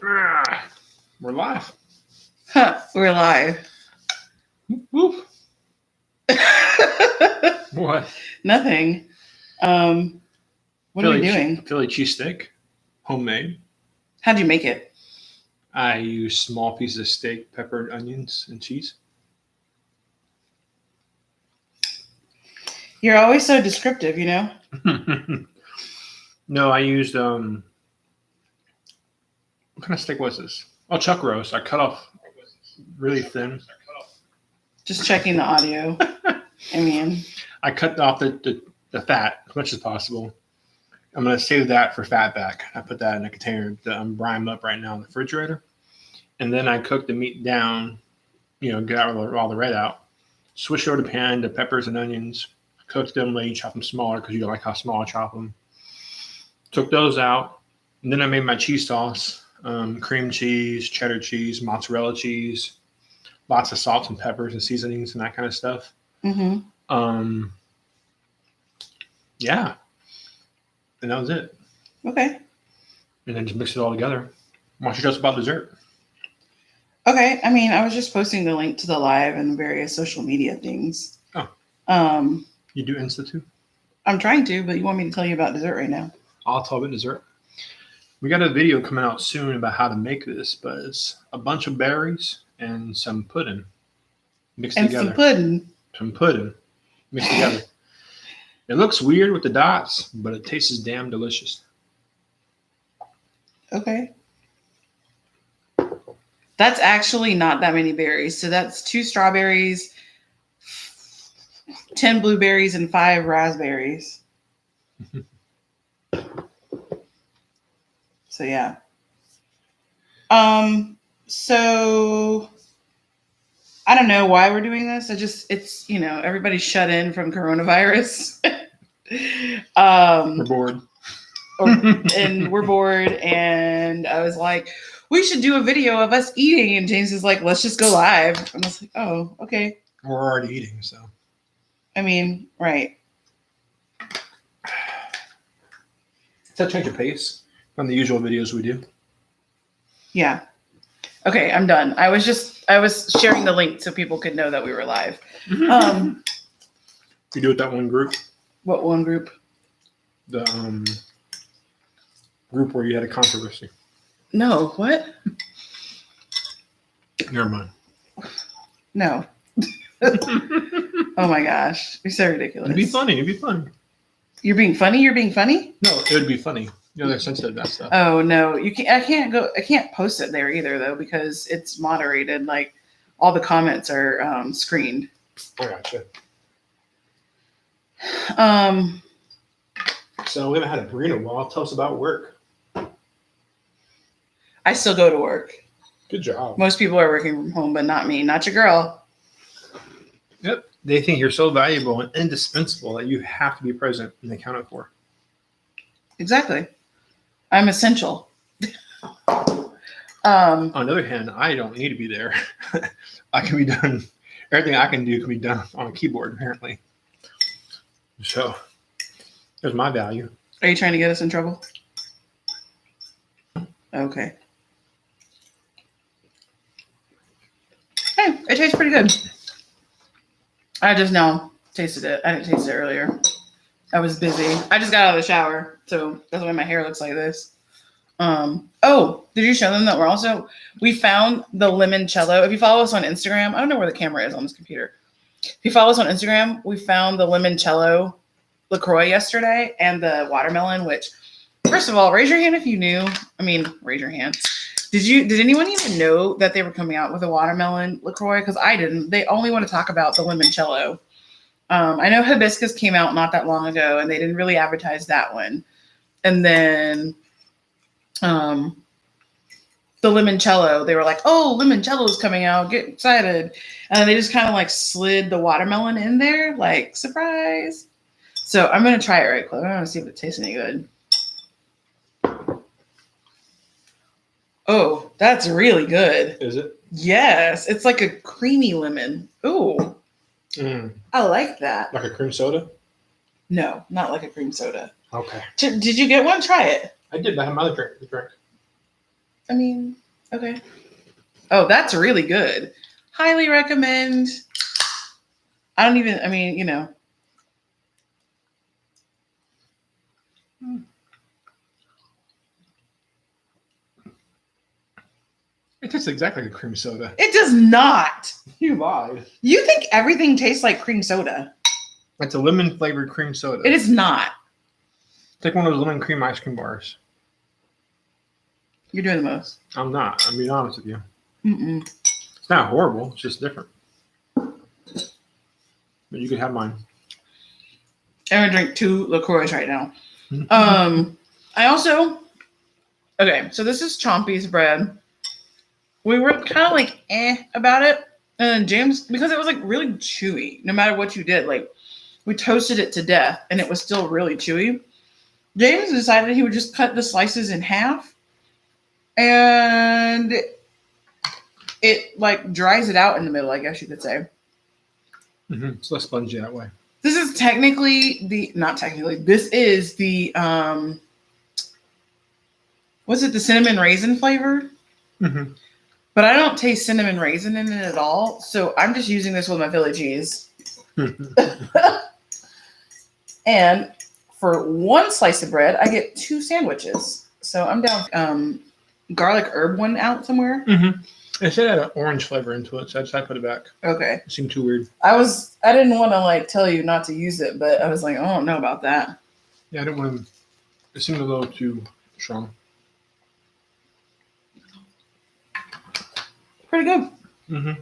We're live. Huh, we're live. Whoop. What? Nothing. What are we doing? Philly cheesesteak, homemade. How'd you make it? I use small pieces of steak, pepper, onions, and cheese. You're always so descriptive, you know? No, I used what kind of steak was this? Oh, chuck roast. I cut off really thin. Just checking the audio. I cut off the fat as much as possible. I'm going to save that for fat back. I put that in a container that I'm brining up right now in the refrigerator. And then I cook the meat down, get all the red out. Switch over the pan to peppers and onions. Cook them, let you chop them smaller because you like how small I chop them. Took those out. And then I made my cheese sauce. Cream cheese, cheddar cheese, mozzarella cheese. Lots of salt and peppers and seasonings and that kind of stuff. Mm-hmm. Yeah. And that was it. Okay. And then just mix it all together. Why don't you tell us about dessert? Okay. I was just posting the link to the live and various social media things. Oh. You do Insta too? I'm trying to, but you want me to tell you about dessert right now? I'll tell about dessert. We got a video coming out soon about how to make this, but it's a bunch of berries and some pudding mixed together. Some pudding mixed together. It looks weird with the dots, but it tastes damn delicious. Okay. That's actually not that many berries. So that's 2 strawberries, 10 blueberries, and 5 raspberries. So yeah. So I don't know why we're doing this. It's everybody's shut in from coronavirus. We're bored. And we're bored. And I was like, we should do a video of us eating. And James is like, let's just go live. And I was like, oh, okay. We're already eating, so. Right. Does that change the pace from the usual videos we do? Yeah. Okay, I'm done. I was sharing the link so people could know that we were live. You do it that one group? What one group? The group where you had a controversy. No, what? Never mind. No. Oh my gosh. You're so ridiculous. It'd be funny. You're being funny? No, it would be funny. They're sensitive to that stuff. Oh no. I can't post it there either though, because it's moderated. Like all the comments are screened. I gotcha. So we haven't had a burrito in a while. Tell us about work. I still go to work. Good job. Most people are working from home, but not me. Not your girl. Yep. They think you're so valuable and indispensable that you have to be present and accounted for. Exactly. I'm essential. On the other hand, I don't need to be there. I can be done. Everything I can do can be done on a keyboard, apparently. So there's my value. Are you trying to get us in trouble? Okay. Hey, it tastes pretty good. I just now tasted it. I didn't taste it earlier. I was busy. I just got out of the shower, so that's why my hair looks like this. Oh, did you show them that we found the limoncello? If you follow us on Instagram, I don't know where the camera is on this computer. If you follow us on Instagram, we found the limoncello LaCroix yesterday and the watermelon, which, first of all, raise your hand if you knew. Raise your hand. Did anyone even know that they were coming out with a watermelon LaCroix? Because I didn't. They only want to talk about the limoncello. I know hibiscus came out not that long ago, and they didn't really advertise that one. And then the limoncello, they were like, oh, limoncello is coming out. Get excited. And then they just kind of like slid the watermelon in there, like, surprise. So I'm going to try it right quick. I want to see if it tastes any good. Oh, that's really good. Is it? Yes. It's like a creamy lemon. Ooh. I like that. Like a cream soda? No, not like a cream soda. Okay. Did you get one? Try it. I did. I had my other drink. I mean, okay. Oh, that's really good. Highly recommend. I mean, It tastes exactly like cream soda. It does not. You lied. You think everything tastes like cream soda. It's a lemon flavored cream soda. It is not. It's like one of those lemon cream ice cream bars. You're doing the most. I'm not. I'm being honest with you. Mm-mm. It's not horrible. It's just different. But you can have mine. I'm gonna drink 2 LaCroix right now. I also, okay, so this is Chompy's bread. We were kind of like about it, and then James, because it was like really chewy. No matter what you did, like we toasted it to death, and it was still really chewy. James decided he would just cut the slices in half, and it like dries it out in the middle, I guess you could say. Mm-hmm. It's less spongy that way. This is this is the, was it the cinnamon raisin flavor? Mm-hmm. But I don't taste cinnamon raisin in it at all. So I'm just using this with my Philly cheese. And for 1 slice of bread, I get 2 sandwiches. So I'm down garlic herb one out somewhere. Mm-hmm. It said it had an orange flavor into it, so I decided to put it back. Okay. It seemed too weird. I didn't want to like tell you not to use it, but I was like, oh, I don't know about that. Yeah, I didn't want to. It seemed a little too strong. Pretty good. Mm-hmm.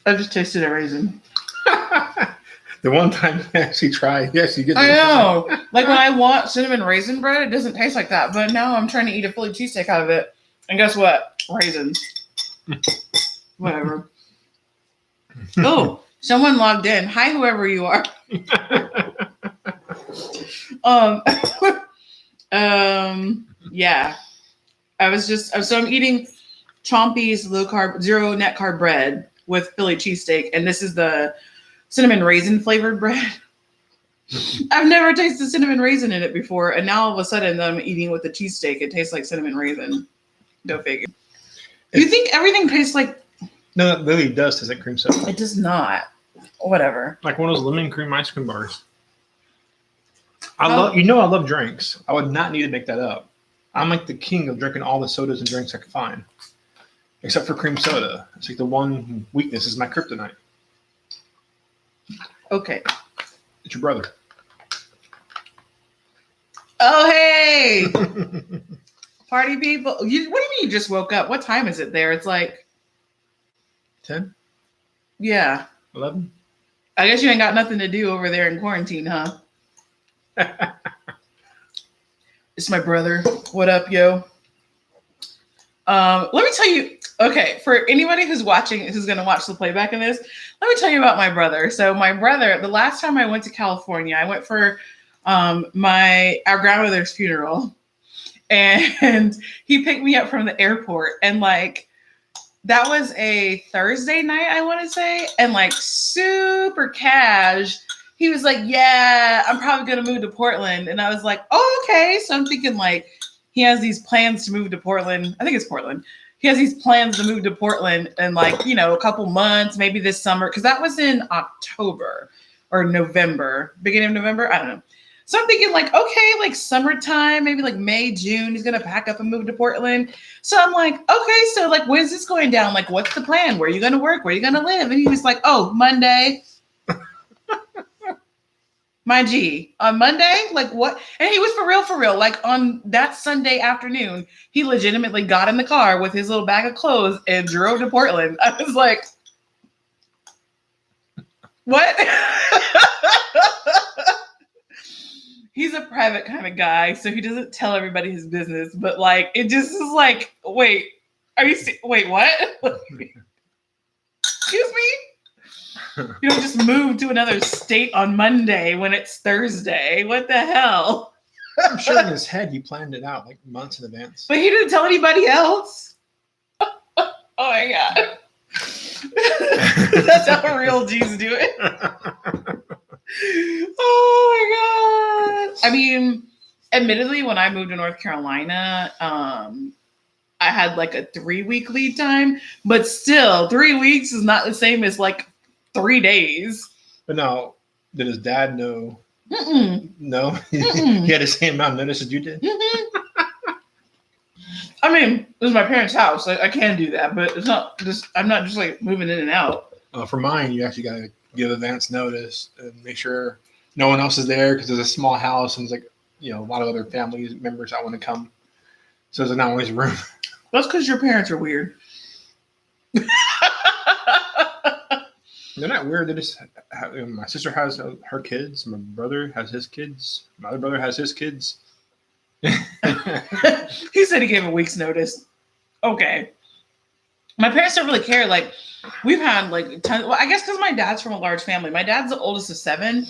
I just tasted a raisin. The one time I actually tried, yes, you get. I know. Like when I want cinnamon raisin bread, it doesn't taste like that. But now I'm trying to eat a Philly cheesesteak out of it, and guess what? Raisins. Whatever. Oh, someone logged in. Hi, whoever you are. Yeah. So I'm eating Chompy's low carb, 0 net carb bread with Philly cheesesteak, and this is the cinnamon raisin flavored bread. I've never tasted cinnamon raisin in it before, and now all of a sudden I'm eating with the cheesesteak. It tastes like cinnamon raisin. Go figure. You think everything tastes like? No, it really does taste like cream soda. It does not. Whatever. Like one of those lemon cream ice cream bars. I love drinks. I would not need to make that up. I'm like the king of drinking all the sodas and drinks I can find, except for cream soda. It's like the one weakness is my kryptonite. Okay. It's your brother. Oh, hey. Party people. What do you mean you just woke up? What time is it there? It's like 10? Yeah. 11? I guess you ain't got nothing to do over there in quarantine, huh? It's my brother. What up, yo? Let me tell you, okay, for anybody who's watching, who's going to watch the playback of this, let me tell you about my brother. So my brother, the last time I went to California, I went for our grandmother's funeral, and he picked me up from the airport, and like, that was a Thursday night, I want to say, and like super cash. He was like, yeah, I'm probably going to move to Portland. And I was like, oh, okay. So I'm thinking like, he has these plans to move to Portland. I think it's Portland. He has these plans to move to Portland in like, a couple months, maybe this summer. Cause that was in October or November, beginning of November. I don't know. So I'm thinking like, okay, like summertime, maybe like May, June, he's going to pack up and move to Portland. So I'm like, okay, so like, when's this going down? Like, what's the plan? Where are you going to work? Where are you going to live? And he was like, oh, Monday. My G, on Monday, like what? And he was for real. Like on that Sunday afternoon, he legitimately got in the car with his little bag of clothes and drove to Portland. I was like, what? He's a private kind of guy, so he doesn't tell everybody his business. But like, it just is like, wait, wait, what? Excuse me? You don't just move to another state on Monday when it's Thursday. What the hell? I'm sure in his head he planned it out like months in advance. But he didn't tell anybody else. Oh my God. That's how real G's do it. Oh my God. I mean, admittedly, when I moved to North Carolina, I had like a 3-week lead time, but still 3 weeks is not the same as like 3 days. But now, did his dad know? Mm-mm. No, Mm-mm. he had the same amount of notice as you did. I mean, it was my parents' house. I can do that, but it's not just. I'm not just like moving in and out. For mine, you actually got to give advance notice and make sure no one else is there because there's a small house and there's like a lot of other family members that want to come. So there's not always room. That's because your parents are weird. They're not weird. They just my sister has her kids. My brother has his kids. My other brother has his kids. He said he gave a week's notice. Okay. My parents don't really care. Like, we've had like tons. Well, I guess because my dad's from a large family. My dad's the oldest of 7,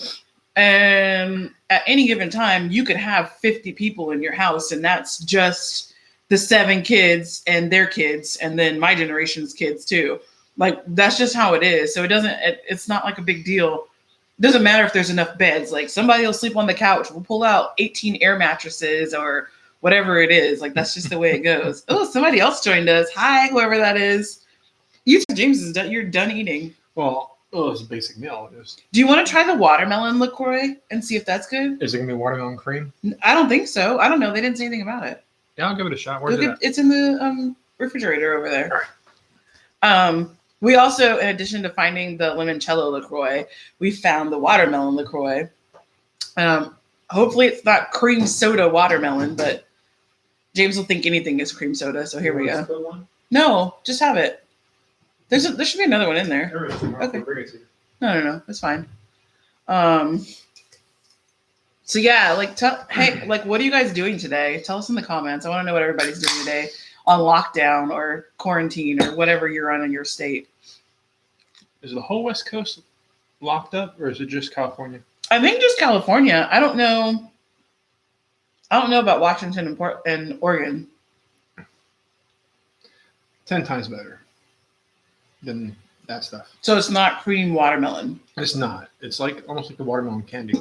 and at any given time, you could have 50 people in your house, and that's just the 7 kids and their kids, and then my generation's kids too. Like, that's just how it is. So it's not like a big deal. It doesn't matter if there's enough beds. Like, somebody will sleep on the couch. We'll pull out 18 air mattresses or whatever it is. Like, that's just the way it goes. Oh, somebody else joined us. Hi, whoever that is. You, James, is done. You're done eating. Well, it's a basic meal. Do you want to try the watermelon LaCroix and see if that's good? Is it going to be watermelon cream? I don't think so. I don't know. They didn't say anything about it. Yeah, I'll give it a shot. Where's it at? It's in the refrigerator over there. All right. We also, in addition to finding the limoncello LaCroix, we found the watermelon LaCroix. Hopefully it's not cream soda watermelon, but James will think anything is cream soda. So here we go. No, just have it. There should be another one in there. Okay. No, it's fine. So yeah, like hey, like what are you guys doing today? Tell us in the comments. I want to know what everybody's doing today on lockdown or quarantine or whatever you're on in your state. Is the whole West Coast locked up, or is it just California? I think just California. I don't know about Washington and Oregon. 10 times better than that stuff. So it's not cream watermelon. It's not. It's like almost like the watermelon candy.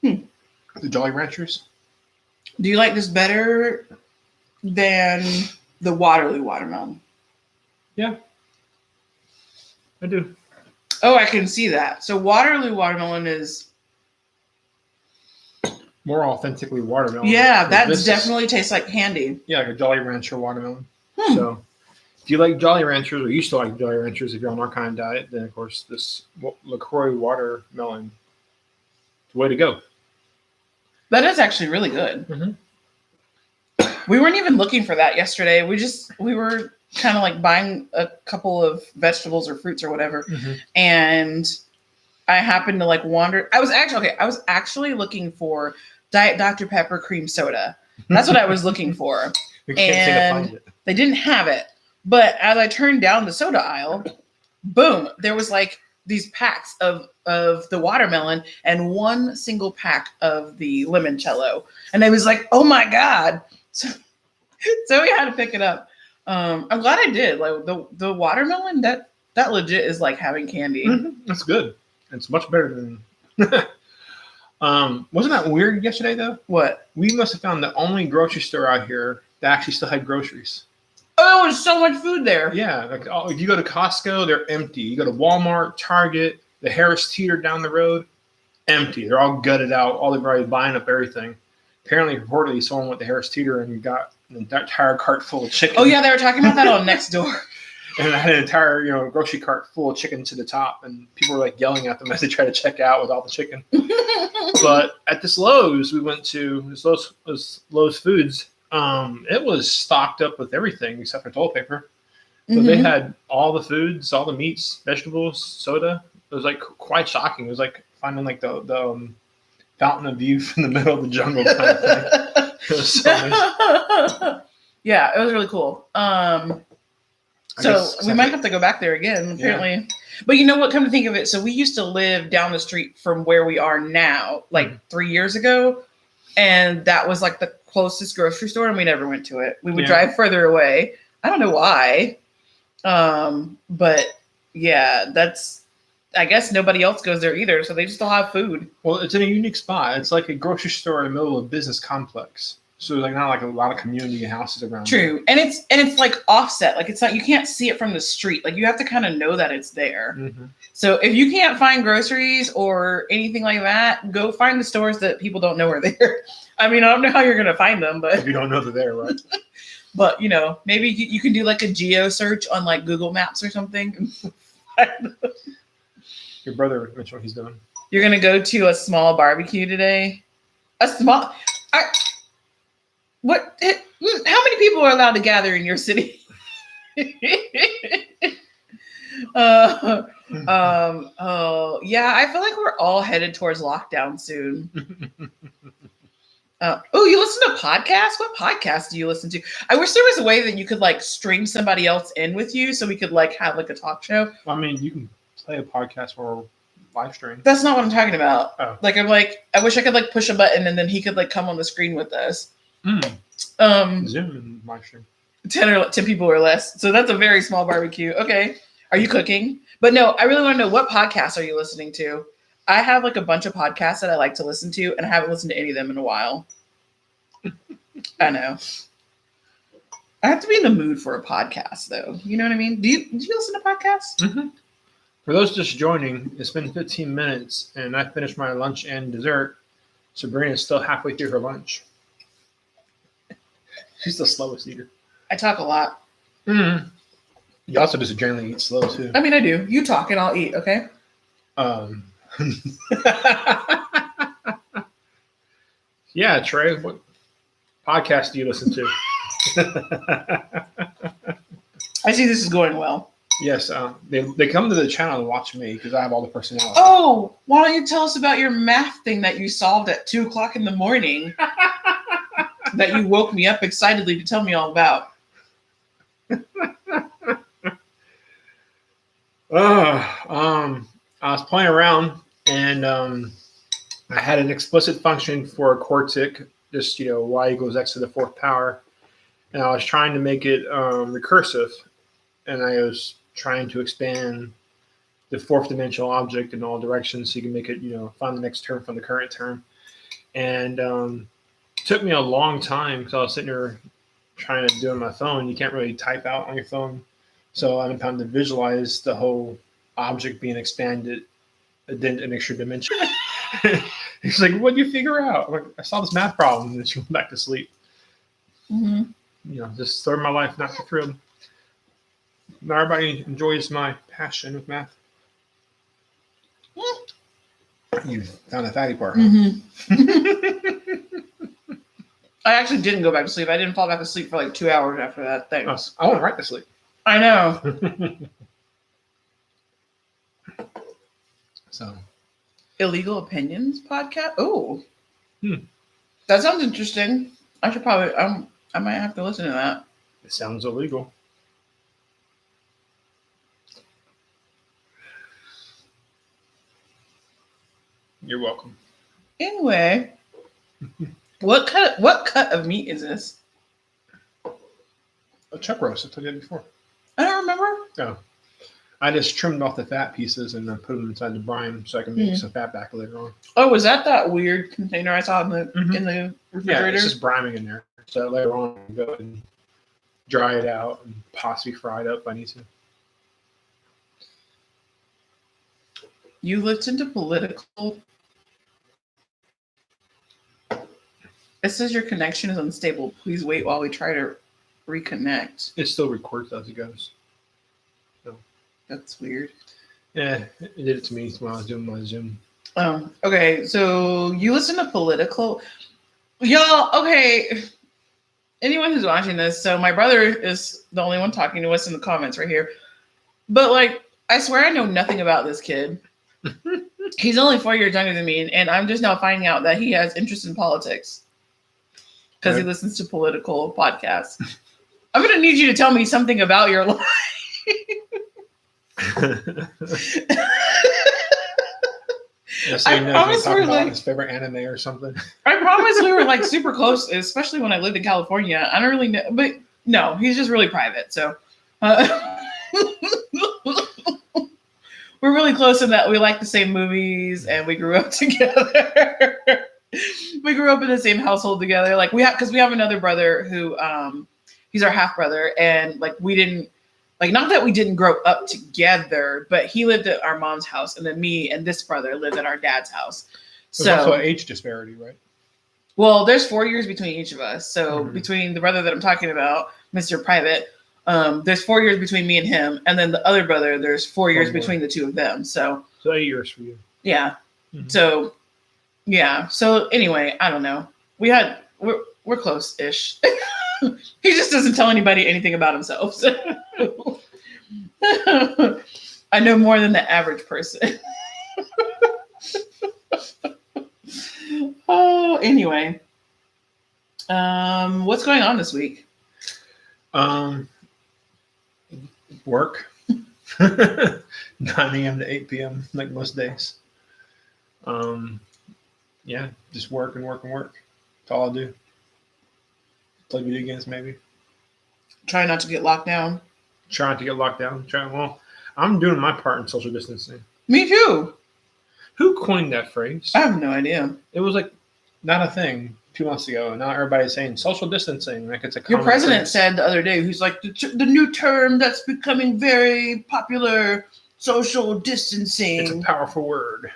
The Jolly Ranchers. Do you like this better than the Waterloo watermelon? Yeah, I do. Oh, I can see that. So Waterloo watermelon is more authentically watermelon. Yeah, that definitely tastes like candy. Yeah, like a Jolly Rancher watermelon. So if you like Jolly Ranchers, or used to like Jolly Ranchers, if you're on our kind of diet, then of course this LaCroix watermelon is the way to go. That is actually really good. Mm-hmm. We weren't even looking for that yesterday. We were kind of like buying a couple of vegetables or fruits or whatever. Mm-hmm. And I happened to like wander. I was actually looking for Diet Dr. Pepper cream soda. That's what I was looking for. We can't seem to find it. They didn't have it. But as I turned down the soda aisle, boom, there was like these packs of the watermelon and one single pack of the limoncello. And I was like, oh my God. So we had to pick it up. I'm glad I did. Like the watermelon, that legit is like having candy. Mm-hmm. That's good. It's much better than wasn't that weird yesterday though? What? We must have found the only grocery store out here that actually still had groceries. Oh, there's so much food there. Yeah, like if you go to Costco, they're empty. You go to Walmart, Target, the Harris Teeter down the road, empty. They're all gutted out. All they're already buying up everything. Apparently, reportedly, someone went to Harris Teeter and got an entire cart full of chicken. Oh yeah, they were talking about that on Next Door. And I had an entire grocery cart full of chicken to the top, and people were like yelling at them as they tried to check out with all the chicken. But at this Lowe's, we went to this Lowe's Foods. It was stocked up with everything except for toilet paper. So they had all the foods, all the meats, vegetables, soda. It was like quite shocking. It was like finding like the fountain of youth in the middle of the jungle kind of thing. It was so nice. Yeah, it was really cool. So we might have to go back there again, apparently. Yeah. But you know what? Come to think of it, so we used to live down the street from where we are now, like 3 years ago. And that was like the closest grocery store, and we never went to it. We would drive further away. I don't know why. But yeah, that's I guess nobody else goes there either, so they just all have food. Well, it's in a unique spot. It's like a grocery store in the middle of a business complex. So like not like a lot of community houses around. True, and it's like offset. Like it's not, you can't see it from the street. Like you have to kind of know that it's there. Mm-hmm. So if you can't find groceries or anything like that, go find the stores that people don't know are there. I mean, I don't know how you're gonna find them, but If you don't know they're there, right? but maybe you can do like a geo search on like Google Maps or something. Your brother mentioned what he's doing. You're gonna go to a small barbecue today. A small. What? How many people are allowed to gather in your city? Oh yeah, I feel like we're all headed towards lockdown soon. You listen to podcasts? What podcasts do you listen to? I wish there was a way that you could like string somebody else in with you so we could like have like a talk show. I mean, you can play a podcast or live stream. That's not what I'm talking about. Oh. Like I'm like, I wish I could like push a button and then he could like come on the screen with us. Zoom and live stream. 10 people or less. So that's a very small barbecue. Okay. Are you cooking? But no, I really want to know, what podcasts are you listening to? I have like a bunch of podcasts that I like to listen to, and I haven't listened to any of them in a while. I know. I have to be in the mood for a podcast, though. You know what I mean? Do you listen to podcasts? Mm-hmm. For those just joining, it's been 15 minutes, and I finished my lunch and dessert. Sabrina is still halfway through her lunch. She's the slowest eater. I talk a lot. Mm-hmm. You also just generally eat slow, too. I mean, I do. You talk and I'll eat, okay? Yeah, Trey, what podcast do you listen to? I see this is going well. Yes, they come to the channel to watch me because I have all the personality. Oh, why don't you tell us about your math thing that you solved at 2:00 in the morning that you woke me up excitedly to tell me all about? I was playing around and I had an explicit function for a quartic, just y equals x to the fourth power, and I was trying to make it recursive, and I was trying to expand the fourth dimensional object in all directions so you can make it find the next term from the current term, and it took me a long time because I was sitting there trying to do it on my phone. You can't really type out on your phone, so I'm trying to visualize the whole object being expanded an extra dimension. He's like, "What did you figure out?" I'm like, I saw this math problem, and then she went back to sleep. Mm-hmm. Just story of my life, not the thrill. Not everybody enjoys my passion with math. You found the fatty part. Huh? Mm-hmm. I actually didn't go back to sleep. I didn't fall back asleep for like 2 hours after that. Thanks. I went right to sleep. I know. So, Illegal Opinions podcast. Oh, that sounds interesting. I should probably. I might have to listen to that. It sounds illegal. You're welcome. Anyway, what cut of meat is this? A chuck roast. I told you that before. I don't remember. Oh. I just trimmed off the fat pieces and then put them inside the brine so I can make some fat back later on. Oh, was that weird container I saw in the refrigerator? Yeah, it's just brining in there. So later on, I can go and dry it out and possibly fry it up if I need to. You listen to political. It says your connection is unstable. Please wait while we try to reconnect. It still records as it goes. So that's weird. Yeah, it did it to me when I was doing my Zoom. Oh, okay. So you listen to political, y'all. Okay, anyone who's watching this. So my brother is the only one talking to us in the comments right here. But like, I swear I know nothing about this kid. He's only 4 years younger than me, and I'm just now finding out that he has interest in politics because he listens to political podcasts. I'm gonna need you to tell me something about your life. Yeah, so I promise we're like his favorite anime or something. I promise we were like super close, especially when I lived in California. I don't really know, but we're really close in that we like the same movies and we grew up together. We grew up in the same household together. Like we have another brother who he's our half brother, and like we didn't not that we didn't grow up together, but he lived at our mom's house, and then me and this brother lived at our dad's house. There's also age disparity, right? Well, there's 4 years between each of us. So between the brother that I'm talking about, Mr. Private, there's 4 years between me and him, and then the other brother, there's 4 years between the two of them. So 8 years for you. Yeah. So yeah. So anyway, I don't know. We're close-ish. He just doesn't tell anybody anything about himself. So. I know more than the average person. Oh, anyway. What's going on this week? Work. 9 a.m. to 8 p.m. like most days. Yeah, just work and work and work. That's all I do. Play video games, maybe. Try not to get locked down. Trying to get locked down. Well, I'm doing my part in social distancing. Me too. Who coined that phrase? I have no idea. It was like not a thing 2 months ago, and now everybody's saying social distancing. Like it's a common Your president phrase. said the other day, he's like, the new term that's becoming very popular, social distancing. It's a powerful word.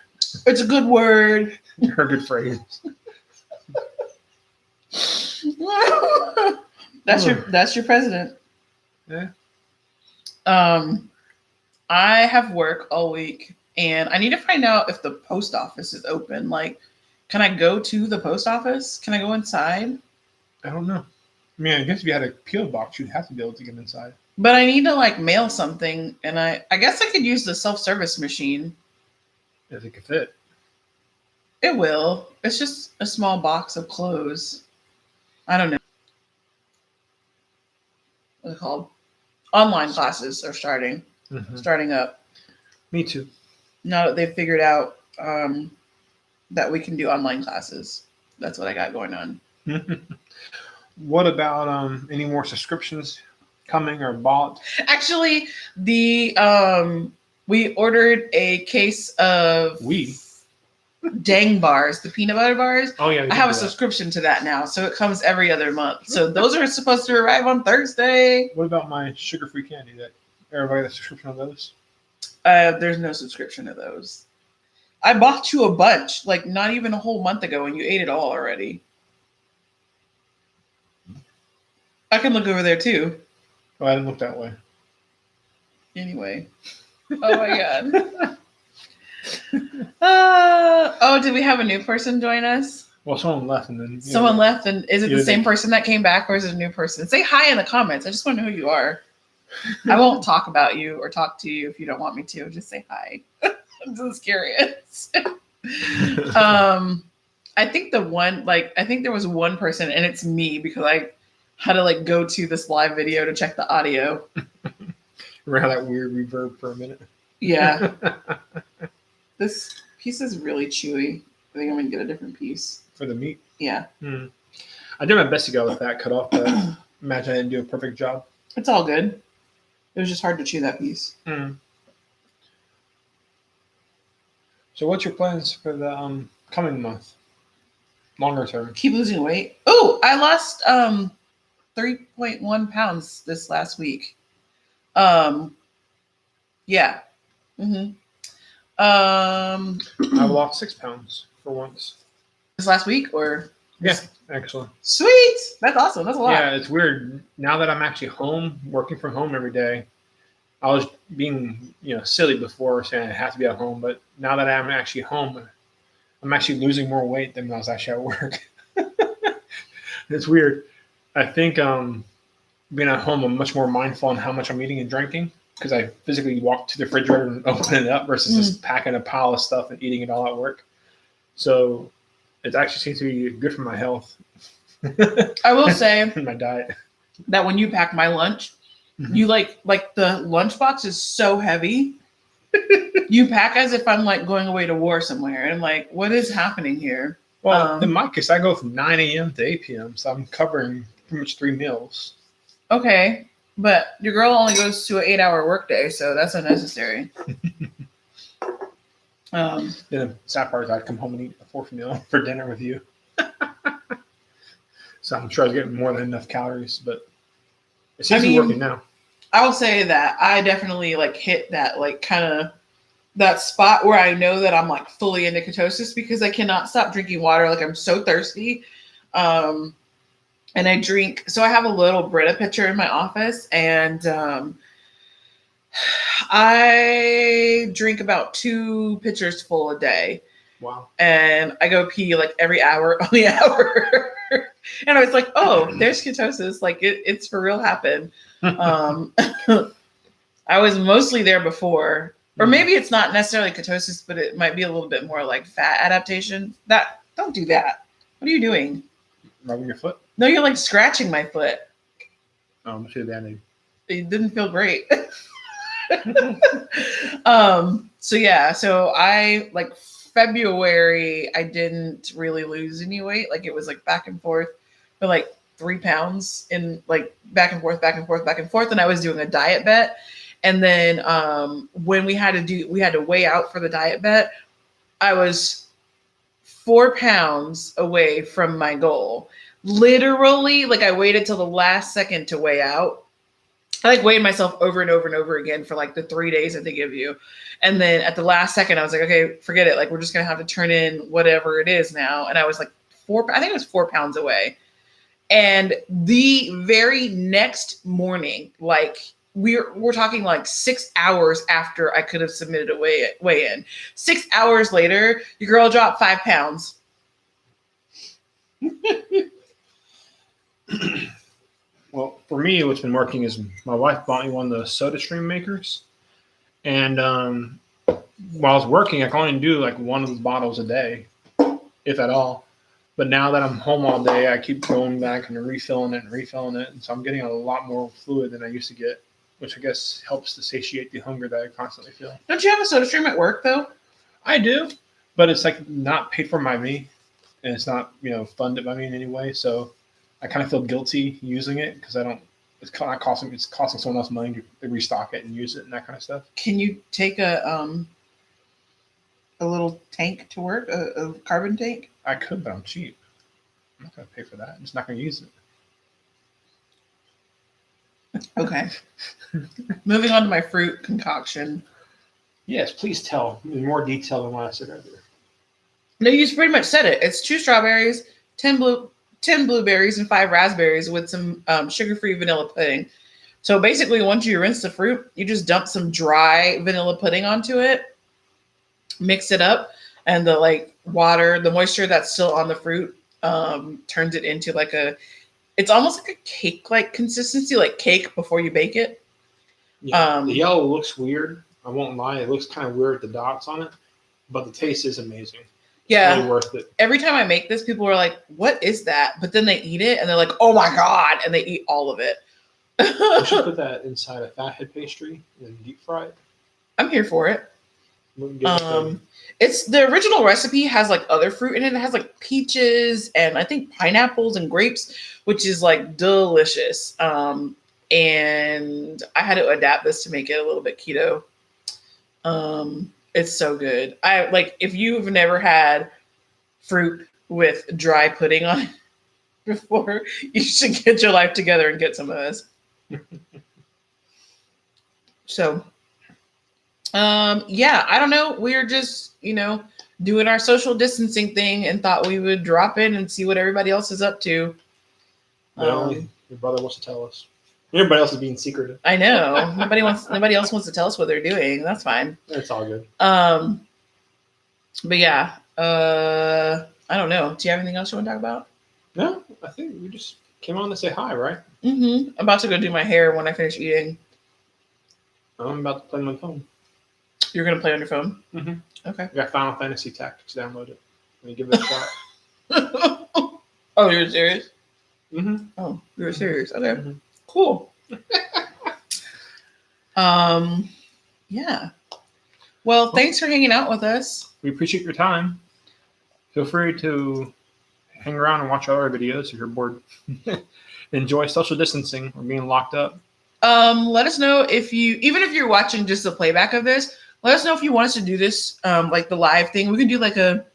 It's a good word. A good phrase. That's your president. Yeah. I have work all week, and I need to find out if the post office is open. Like, can I go to the post office? Can I go inside? I don't know. I mean, I guess if you had a PO box, you'd have to be able to get inside. But I need to like mail something, and I guess I could use the self-service machine. If it could fit. It will. It's just a small box of clothes. I don't know. What's it called? Online classes are starting up. Me too. Now that they've figured out that we can do online classes. That's what I got going on. What about any more subscriptions coming or bought? Actually, we ordered a case of Dang bars, the peanut butter bars. Oh yeah, I have a subscription to that now, so it comes every other month. So those are supposed to arrive on Thursday. What about my sugar-free candy? That everybody has a subscription on those? There's no subscription to those. I bought you a bunch, like not even a whole month ago, and you ate it all already. I can look over there too. Oh, I didn't look that way. Anyway. Oh my god. Did we have a new person join us? Well, someone left, and then someone left, and is it the same person that came back, or is it a new person? Say hi in the comments. I just want to know who you are. I won't talk about you or talk to you if you don't want me to. Just say hi. I'm just curious. I think there was one person, and it's me because I had to go to this live video to check the audio. Remember that weird reverb for a minute? Yeah. This piece is really chewy. I think I'm going to get a different piece. For the meat? Yeah. I did my best to get all the fat cut off, but imagine I didn't do a perfect job. It's all good. It was just hard to chew that piece. So what's your plans for the coming month? Longer term? Keep losing weight. Oh, I lost 3.1 pounds this last week. Yeah. I lost 6 pounds for once. This last week, or? Yeah, actually. Sweet. That's awesome. That's a lot. Yeah, it's weird. Now that I'm actually home, working from home every day, I was being, silly before saying I have to be at home, but now that I'm actually home, I'm actually losing more weight than when I was actually at work. It's weird. I think being at home, I'm much more mindful on how much I'm eating and drinking because I physically walk to the refrigerator and open it up versus just packing a pile of stuff and eating it all at work. So it actually seems to be good for my health. I will say my diet. That when you pack my lunch, you like the lunchbox is so heavy. You pack as if I'm going away to war somewhere. And I'm like, what is happening here? Well, in my case, I go from 9 a.m. to 8 p.m. So I'm covering pretty much 3 meals. Okay. But your girl only goes to an 8-hour workday, so that's unnecessary. The sad part is I'd come home and eat a fourth meal for dinner with you. So I'm sure I was getting more than enough calories, but it seems to be working now. I will say that I definitely like hit that like kind of that spot where I know that I'm like fully into ketosis because I cannot stop drinking water. Like I'm so thirsty. And I drink, so I have a little Brita pitcher in my office, and I drink about 2 pitchers full a day. Wow. And I go pee like every hour on the hour. And I was like, oh, there's ketosis. Like it's for real happen. I was mostly there before. Or maybe it's not necessarily ketosis, but it might be a little bit more like fat adaptation. Don't do that. What are you doing? Rubbing your foot? No, you're like scratching my foot. Oh, I'm sure Band-Aid. It didn't feel great. So I like February, I didn't really lose any weight. Like it was like back and forth for like 3 pounds in like back and forth. And I was doing a diet bet. And then when we had to weigh out for the diet bet, I was 4 pounds away from my goal. Literally, like I waited till the last second to weigh out. I like weighed myself over and over and over again for like the 3 days that they give you. And then at the last second, I was like, okay, forget it. Like, we're just going to have to turn in whatever it is now. And I was like I think it was 4 pounds away. And the very next morning, like we're talking like 6 hours after I could have submitted a weigh in. 6 hours later, your girl dropped 5 pounds. Well, for me, what's been working is my wife bought me one of the soda stream makers. And while I was working, I can only do like one of the bottles a day, if at all. But now that I'm home all day, I keep going back and refilling it. And so I'm getting a lot more fluid than I used to get, which I guess helps to satiate the hunger that I constantly feel. Don't you have a soda stream at work, though? I do, but it's like not paid for by me. And it's not, funded by me in any way. So I kind of feel guilty using it because it's costing someone else money to restock it and use it and that kind of stuff. Can you take a little tank to work, a carbon tank? I could, but I'm cheap. I'm not going to pay for that. I'm just not going to use it. Okay. Moving on to my fruit concoction. Yes, please tell in more detail than what I said earlier. No, you pretty much said it. It's 2 strawberries, 10 blueberries, and 5 raspberries with some sugar-free vanilla pudding. So basically, once you rinse the fruit, you just dump some dry vanilla pudding onto it, mix it up, and the moisture that's still on the fruit turns it into it's almost like a cake-like consistency, like cake before you bake it. Yeah, the yellow looks weird. I won't lie. It looks kind of weird with the dots on it, but the taste is amazing. Yeah. It's really worth it. Every time I make this, people are like, what is that? But then they eat it and they're like, oh my God. And they eat all of it. You should put that inside a fathead pastry and deep fry it. I'm here for it. It's the original recipe has like other fruit in it. It has like peaches and I think pineapples and grapes, which is like delicious. And I had to adapt this to make it a little bit keto. It's so good. If you've never had fruit with dry pudding on it before, you should get your life together and get some of this. So, I don't know. We're just, doing our social distancing thing and thought we would drop in and see what everybody else is up to. Only your brother wants to tell us. Everybody else is being secretive. I know. Nobody else wants to tell us what they're doing. That's fine. It's all good. But yeah, I don't know. Do you have anything else you want to talk about? No, I think we just came on to say hi, right? Mm-hmm. I'm about to go do my hair when I finish eating. I'm about to play on my phone. You're going to play on your phone? Mm-hmm. Okay. I got Final Fantasy Tactics downloaded. Let me give it a shot. Oh, you're serious? Mm-hmm. Oh, you're serious. Okay. Mm-hmm. Cool. Yeah. Well, thanks for hanging out with us. We appreciate your time. Feel free to hang around and watch our other videos if you're bored. Enjoy social distancing or being locked up. Let us know even if you're watching just the playback of this, Let us know if you want us to do this, like the live thing. We can do like a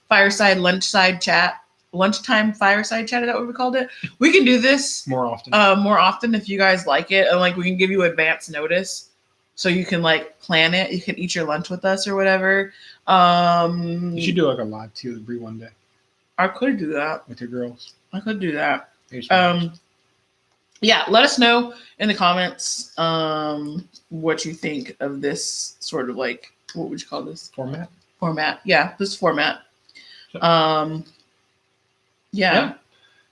fireside lunchtime fireside chat. Is that what we called it? We can do this more often. More often if you guys like it, and like we can give you advance notice, so you can like plan it. You can eat your lunch with us or whatever. You should do like a live tea with Brie one day. I could do that with your girls. I could do that. Yeah, let us know in the comments what you think of this sort of like, what would you call this? Format. Yeah, this format. Yeah.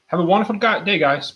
Have a wonderful day, guys.